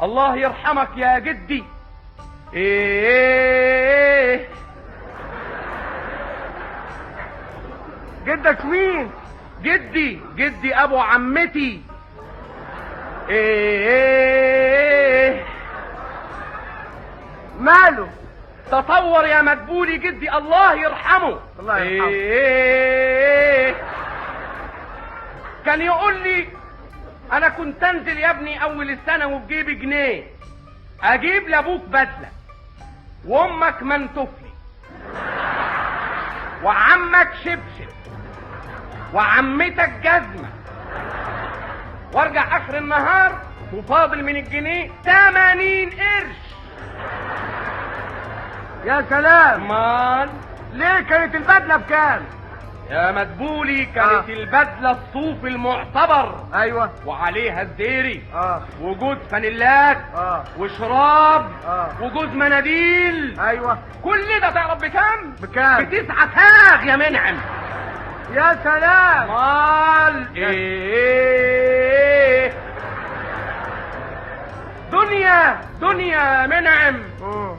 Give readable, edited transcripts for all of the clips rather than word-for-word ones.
الله يرحمك يا جدي. ايه جدك مين؟ جدي ابو عمتي. ايه ماله؟ تطور يا مدبولي جدي الله يرحمه. الله يرحمه. ايه كان يقول لي انا كنت انزل يا ابني اول السنه وبجيب جنيه اجيب لابوك بدله وامك منتفلي وعمك شبشب وعمتك جزمه وارجع اخر النهار وفاضل من الجنيه 80 قرش. يا سلام. مال ليه كانت البدله بكام؟ يا مدبولي كانت البدله الصوف المعتبر. ايوه. وعليها الزيري وجوز فانيلات وشراب وجوز مناديل. ايوه. كل ده تعرف بكام؟ بكام؟ ب9 تاغ يا منعم. يا سلام. مال ايه دنيا منعم.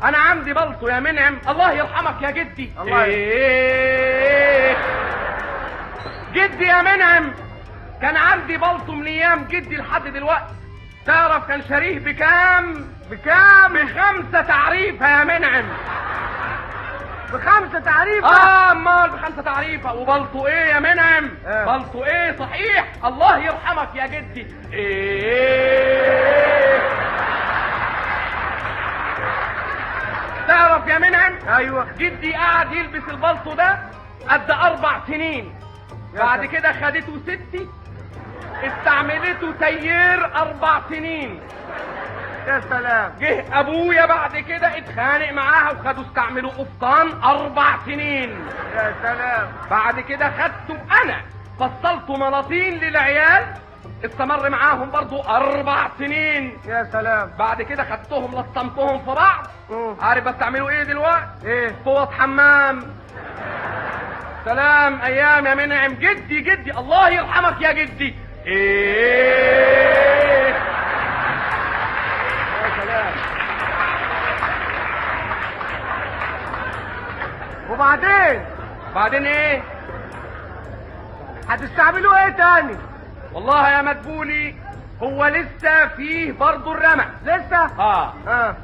انا عندي بلطو يا منعم الله يرحمك يا جدي. الله ايه جدي يا منعم كان عندي بلطو من ايام جدي لحد دلوقتي. تعرف كان شاريه بكام؟ ب5 تعريفه يا منعم. ب5 تعريفه؟ امال ب5 تعريفه. وبلطو ايه يا منعم؟ بلطو ايه صحيح الله يرحمك يا جدي. ايه تعرف يا منعم؟ ايوه. جدي قعد يلبس البلطو ده قد 4 سنين. بعد كده خدته ستي استعملته تيير 4 سنين. يا سلام. جه ابويا بعد كده اتخانق معاها وخدوا استعملوا قفطان 4 سنين. يا سلام. بعد كده خدته انا فصلته ملاطين للعيال استمر معاهم برضو 4 سنين. يا سلام. بعد كده خدتهم لطمتهم في بعض. عارف بستعملوا ايه دلوقتي؟ ايه؟ فوط حمام. سلام ايام يا منعم. جدي الله يرحمك يا جدي. ايه يا سلام. بعدين ايه؟ هتستعملوا ايه تاني؟ والله يا مدبولي هو لسه فيه برضه الرمق. لسه؟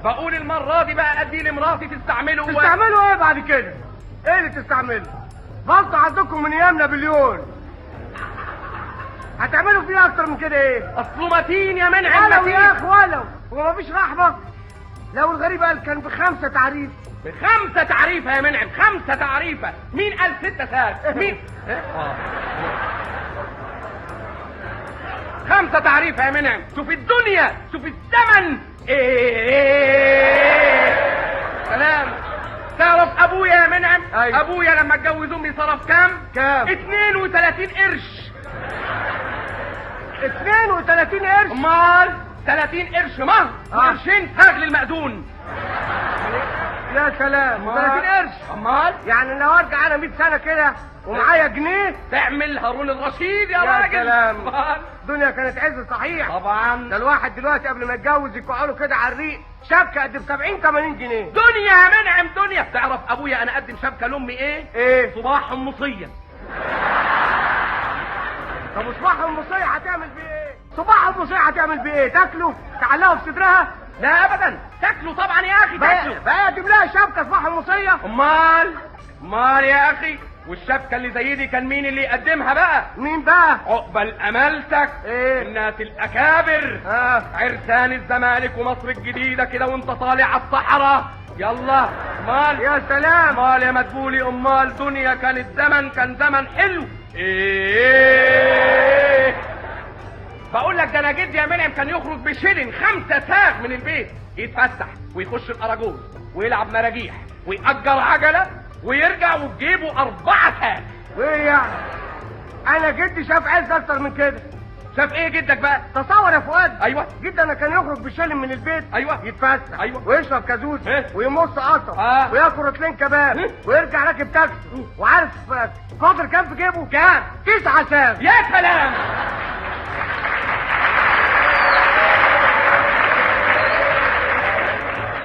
بقول المرة دي بقى ادي لمراتي تستعمله. تستعملوا ايه بعد كده؟ ايه اللي تستعمله؟ بلطو عندكم من ايام نابليون. هتعملوا فيه اكتر من كده ايه؟ اصله متين يا منعم. ولو يا اخ ولو هو مفيش رحمة. لو الغريب قال كان ب5 تعريف. ب5 تعريفة يا منعم. 5 تعريفة. مين قال 6 تاج؟ مين 5 تعريفة يا منعم. شوف الدنيا شوف الزمن. سلام. تعرف ابويا يا منعم؟ أيوة. ابويا لما اتجوز امي صرف كام؟ 32 قرش. 32 قرش؟ امال 30 قرش مهر وقرشين تاج للمأذون. يا سلام. 30 قرش؟ امال يعني لو ارجع انا 100 سنة كده ومعايا جنيه تعمل هارون الرشيد يا يا راجل. سلام. الدنيا كانت عز صحيح. طبعا. ده الواحد دلوقتي قبل ما يتجوز يقع له كده على الريق شبكه قد ب 70 80 جنيه. دنيا يا منعم دنيا. تعرف ابويا انا اقدم شبكه لامي ايه؟ صباح حمصيه. طب صباح حمصيه هتعمل بيه ايه؟ صباح حمصيه هتعمل بيه ايه؟ تاكله؟ تعلقه في صدرها؟ لا ابدا تاكله طبعا يا اخي تاكله. بقى اجيب لها شبكه صباح حمصيه؟ امال يا اخي. والشبكه اللي زي دي كان مين اللي يقدمها بقى؟ مين بقى؟ عقبال امالتك. الناس الاكابر. عرسان الزمالك ومصر الجديده كده وانت طالع على الصحراء. يلا. امال يا سلام. امال يا مدبولي امال دنيا كانت كان زمن حلو. ايه بقول لك ده انا جدي يا منعم كان يخرج بشيلن 5 تاغ من البيت يتفسح ويخش الاراجوز ويلعب مراجيح ويأجر عجله ويرجع وبجيبه 4 تاغ. وايه يعني؟ انا جدي شاف عز اكتر من كده. شاف ايه جدك بقى؟ تصور يا فؤاد. ايوه. جدي انا كان يخرج بشلم من البيت. ايوه. يتفسح. ايوه. ويشرب كازوز. ويمص قطر. وياكل 2 كباب. ويرجع راكب تاكسي. وعارف فاضل كام في جيبه؟ كام؟ 9 تاغ. يا سلام.